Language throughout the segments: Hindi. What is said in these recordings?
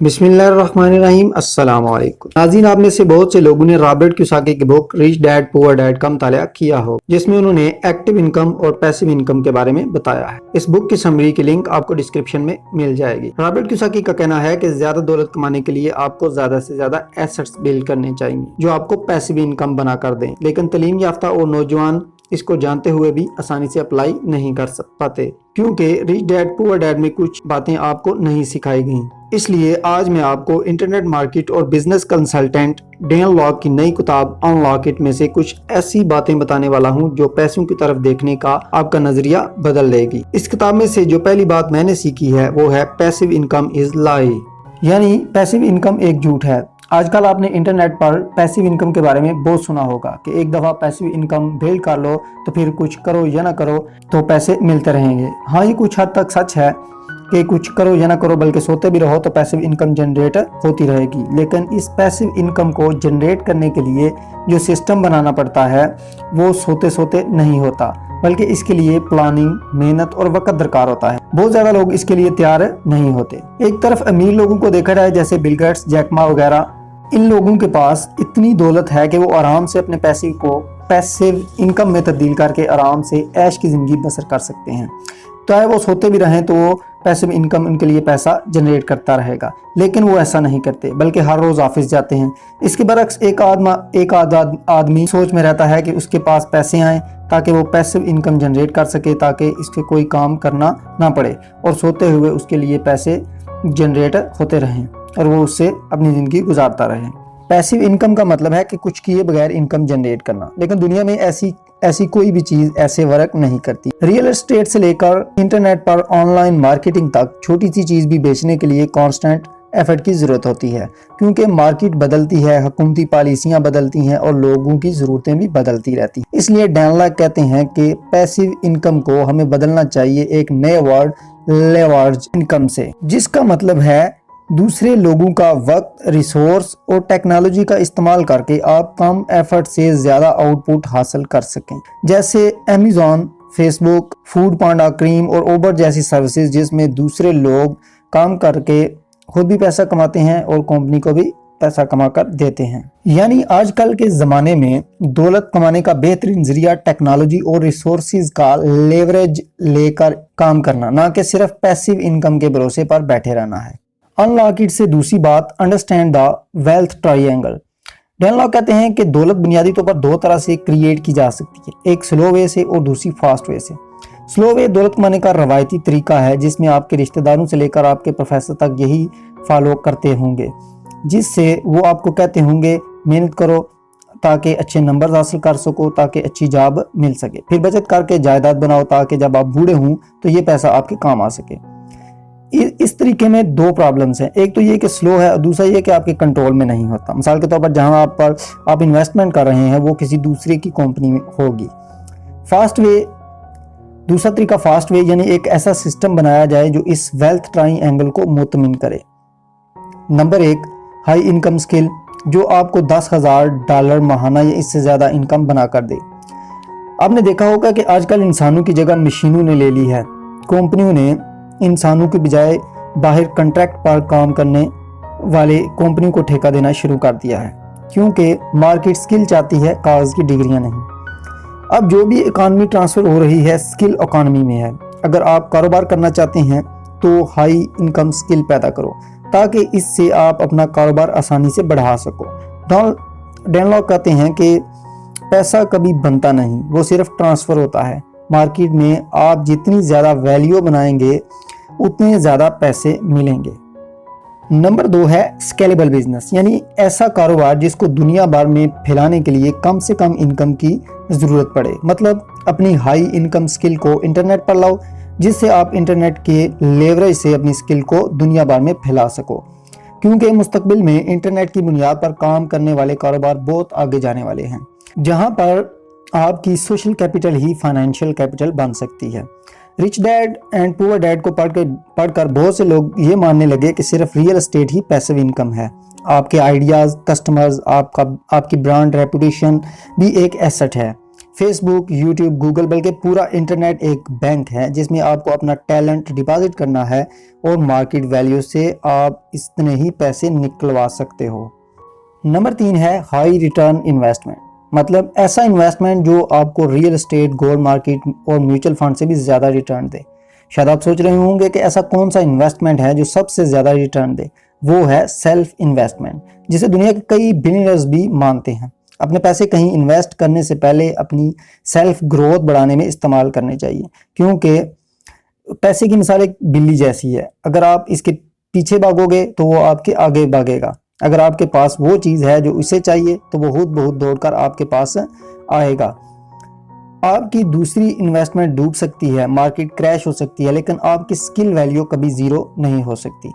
बिस्मिल्लाहिर्रहमानिर्रहीम अस्सलाम वालेकुम नाज़रीन, आप में से बहुत से लोगों ने रॉबर्ट कियोसाकी की book rich dad poor dad का मुतालिया किया हो, जिसमें उन्होंने एक्टिव इनकम और पैसिव इनकम के बारे में बताया है। इस बुक की समरी की लिंक आपको डिस्क्रिप्शन में मिल जाएगी। रॉबर्ट कियोसाकी का कहना है कि ज्यादा दौलत कमाने के लिए आपको ज्यादा से ज्यादा एसेट्स बिल्ड करने चाहिए जो आपको पैसिव इनकम बना कर दें, लेकिन तालीम याफ्ता और नौजवान इसको जानते हुए भी आसानी से अप्लाई नहीं कर पाते, क्योंकि रिच डैड पुअर डैड में कुछ बातें आपको नहीं सिखाई गई। इसलिए आज मैं आपको इंटरनेट मार्केट और बिजनेस कंसल्टेंट डेन लॉक की नई किताब अनलॉक इट में से कुछ ऐसी बातें बताने वाला हूं जो पैसों की तरफ देखने का आपका नजरिया बदल देगी। इस किताब में से जो पहली बात मैंने सीखी है वो है पैसिव इनकम इज लाई, यानी पैसिव इनकम एक झूठ है। आजकल आपने इंटरनेट पर पैसिव इनकम के बारे में बहुत सुना होगा कि एक दफ़ा पैसिव इनकम बिल्ड कर लो तो फिर कुछ करो या ना करो तो पैसे मिलते रहेंगे। हाँ, ये कुछ हद तक सच है कि कुछ करो या ना करो बल्कि सोते भी रहो तो पैसिव इनकम जनरेट होती रहेगी, लेकिन इस पैसिव इनकम को जनरेट करने के लिए जो सिस्टम बनाना पड़ता है वो सोते सोते नहीं होता, बल्कि इसके लिए प्लानिंग, मेहनत और वक्त दरकार होता है। बहुत ज्यादा लोग इसके लिए तैयार नहीं होते। एक तरफ अमीर लोगों को देखा जाए जैसे बिल गेट्स, जैक मा वगैरह, इन लोगों के पास इतनी दौलत है कि वो आराम से अपने पैसे को पैसिव इनकम में तब्दील करके आराम से ऐश की जिंदगी बसर कर सकते हैं। चाहे वो सोते भी रहें तो वो पैसिव इनकम उनके लिए पैसा जनरेट करता रहेगा, लेकिन वो ऐसा नहीं करते बल्कि हर रोज ऑफिस जाते हैं। इसके बरक्स एक आदमी सोच में रहता है कि उसके पास पैसे आए ताकि वो पैसिव इनकम जनरेट कर सके, ताकि इसके कोई काम करना ना पड़े और सोते हुए उसके लिए पैसे जनरेट होते रहें और वो उससे अपनी ज़िंदगी गुजारता रहे। पैसिव इनकम का मतलब है कि कुछ किए बगैर इनकम जनरेट करना, लेकिन दुनिया में ऐसी कोई भी चीज़ ऐसे वर्क नहीं करती। रियल एस्टेट से लेकर इंटरनेट पर ऑनलाइन मार्केटिंग तक छोटी सी चीज़ भी बेचने के लिए कांस्टेंट एफर्ट की ज़रूरत होती है, क्योंकि मार्केट बदलती है, हुकूमती पॉलिसियाँ बदलती हैं और लोगों की ज़रूरतें भी बदलती रहती हैं। इसलिए डैन लॉक कहते हैं कि पैसिव इनकम को हमें बदलना चाहिए एक नए वर्ड लेवर्ज इनकम से, जिसका मतलब है दूसरे लोगों का वक्त, रिसोर्स और टेक्नोलॉजी का इस्तेमाल करके आप कम एफर्ट से ज़्यादा आउटपुट हासिल कर सकें। जैसे अमेज़न, फेसबुक, फूड पांडा, क्रीम और ओबर जैसी सर्विसेज, जिसमें दूसरे लोग काम करके खुद भी पैसा कमाते हैं और कंपनी को भी पैसा कमा कर देते हैं। यानी आजकल के ज़माने में दौलत कमाने का बेहतरीन जरिया टेक्नोलॉजी और रिसोर्सेज का लेवरेज लेकर काम करना, ना कि सिर्फ पैसिव इनकम के भरोसे पर बैठे रहना है। अनलॉक इट से दूसरी बात, understand the wealth triangle. Dan lock कहते हैं कि दौलत बुनियादी तौर पर दो तरह से क्रिएट की जा सकती है, एक स्लो वे से और दूसरी फास्ट वे से। स्लो वे दौलत कमाने का रवायती तरीका है जिसमें आपके रिश्तेदारों से लेकर आपके प्रोफेसर तक यही फॉलो करते होंगे, जिससे वो आपको कहते होंगे मेहनत करो ताकि अच्छे नंबर हासिल कर सको, ताकि अच्छी जॉब मिल सके, फिर बचत करके जायदाद बनाओ ताकि जब आप बूढ़े हों तो ये पैसा आपके काम आ सके। इस तरीके में दो प्रॉब्लम्स हैं, एक तो ये कि स्लो है और दूसरा ये कि आपके कंट्रोल में नहीं होता। मिसाल के तौर पर जहां आप इन्वेस्टमेंट कर रहे हैं वो किसी दूसरे की कंपनी में होगी। फास्ट वे, दूसरा तरीका फास्ट वे, यानी एक ऐसा सिस्टम बनाया जाए जो इस वेल्थ ट्रायंगल को मुतमिन करे। नंबर एक, हाई इनकम स्किल, जो आपको $10,000 माहाना या इससे ज़्यादा इनकम बना कर दे। आपने देखा होगा कि आजकल इंसानों की जगह मशीनों ने ले ली है। कंपनियों ने इंसानों के बजाय बाहर कॉन्ट्रैक्ट पर काम करने वाले कंपनियों को ठेका देना शुरू कर दिया है, क्योंकि मार्केट स्किल चाहती है, कागज की डिग्रियां नहीं। अब जो भी इकॉनमी ट्रांसफर हो रही है स्किल इकॉनमी में है। अगर आप कारोबार करना चाहते हैं तो हाई इनकम स्किल पैदा करो ताकि इससे आप अपना कारोबार आसानी से बढ़ा सको। डैन लॉक कहते हैं कि पैसा कभी बनता नहीं, वो सिर्फ ट्रांसफर होता है। मार्केट में आप जितनी ज़्यादा वैल्यू बनाएंगे उतने ज़्यादा पैसे मिलेंगे। नंबर 2 है स्केलेबल बिजनेस, यानी ऐसा कारोबार जिसको दुनिया भर में फैलाने के लिए कम से कम इनकम की ज़रूरत पड़े। मतलब अपनी हाई इनकम स्किल को इंटरनेट पर लाओ, जिससे आप इंटरनेट के लेवरेज से अपनी स्किल को दुनिया भर में फैला सको, क्योंकि मुस्तकबिल में इंटरनेट की बुनियाद पर काम करने वाले कारोबार बहुत आगे जाने वाले हैं, जहाँ पर आपकी सोशल कैपिटल ही फाइनेंशियल कैपिटल बन सकती है। Rich dad and poor dad को पढ़कर बहुत से लोग ये मानने लगे कि सिर्फ रियल एस्टेट ही पैसिव इनकम है। आपके आइडियाज़, कस्टमर्स, आपकी ब्रांड रेपुटेशन भी एक एसेट है। फेसबुक, यूट्यूब, गूगल, बल्कि पूरा इंटरनेट एक बैंक है जिसमें आपको अपना टैलेंट डिपॉजिट करना है और मार्केट वैल्यू से आप इतने ही पैसे निकलवा सकते हो। नंबर 3 है हाई रिटर्न इन्वेस्टमेंट, मतलब ऐसा इन्वेस्टमेंट जो आपको रियल एस्टेट, गोल्ड मार्केट और म्यूचुअल फंड से भी ज़्यादा रिटर्न दे। शायद आप सोच रहे होंगे कि ऐसा कौन सा इन्वेस्टमेंट है जो सबसे ज़्यादा रिटर्न दे। वो है सेल्फ इन्वेस्टमेंट, जिसे दुनिया के कई बिलियनर्स भी मानते हैं। अपने पैसे कहीं इन्वेस्ट करने से पहले अपनी सेल्फ ग्रोथ बढ़ाने में इस्तेमाल करने चाहिए, क्योंकि पैसे की मिसाल एक बिल्ली जैसी है। अगर आप इसके पीछे भागोगे तो वो आपके आगे भागेगा। अगर आपके पास वो चीज़ है जो उसे चाहिए तो वो खुद बहुत दौड़कर आपके पास आएगा। आपकी दूसरी इन्वेस्टमेंट डूब सकती है, मार्केट क्रैश हो सकती है, लेकिन आपकी स्किल वैल्यू कभी ज़ीरो नहीं हो सकती।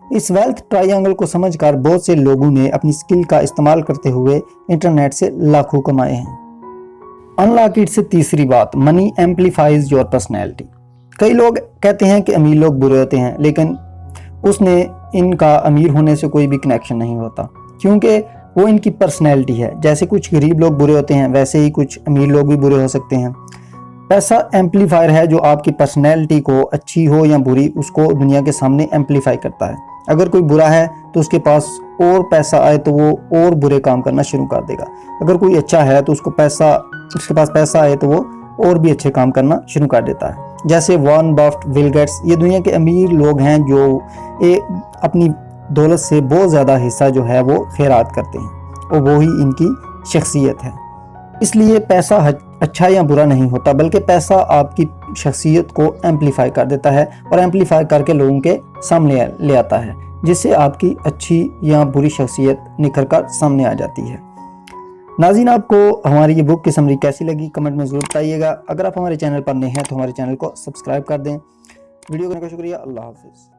इस वेल्थ ट्रायंगल को समझकर बहुत से लोगों ने अपनी स्किल का इस्तेमाल करते हुए इंटरनेट से लाखों कमाए हैं। अनलॉक इट से तीसरी बात, मनी एम्पलीफाइज योर पर्सनैलिटी। कई लोग कहते हैं कि अमीर लोग बुरे होते हैं, लेकिन उसने इनका अमीर होने से कोई भी कनेक्शन नहीं होता, क्योंकि वो इनकी पर्सनैलिटी है। जैसे कुछ गरीब लोग बुरे होते हैं, वैसे ही कुछ अमीर लोग भी बुरे हो सकते हैं। पैसा एम्पलीफायर है जो आपकी पर्सनैलिटी को, अच्छी हो या बुरी, उसको दुनिया के सामने एम्पलीफाई करता है। अगर कोई बुरा है तो उसके पास और पैसा आए तो वो और बुरे काम करना शुरू कर देगा। अगर कोई अच्छा है तो उसके पास पैसा आए तो वो और भी अच्छे काम करना शुरू कर देता है। जैसे वॉरेन बफेट, बिल गेट्स, ये दुनिया के अमीर लोग हैं जो अपनी दौलत से बहुत ज़्यादा हिस्सा जो है वो खैरात करते हैं, और वो ही इनकी शख्सियत है। इसलिए पैसा अच्छा या बुरा नहीं होता, बल्कि पैसा आपकी शख्सियत को एम्पलीफाई कर देता है और एम्पलीफाई करके लोगों के सामने ले आता है, जिससे आपकी अच्छी या बुरी शख्सियत निखर कर सामने आ जाती है। नाज़रीन, आपको हमारी ये बुक की समरी कैसी लगी कमेंट में ज़रूर बताइएगा। अगर आप हमारे चैनल पर नए हैं तो हमारे चैनल को सब्सक्राइब कर दें। वीडियो करने का शुक्रिया। अल्लाह हाफिज़।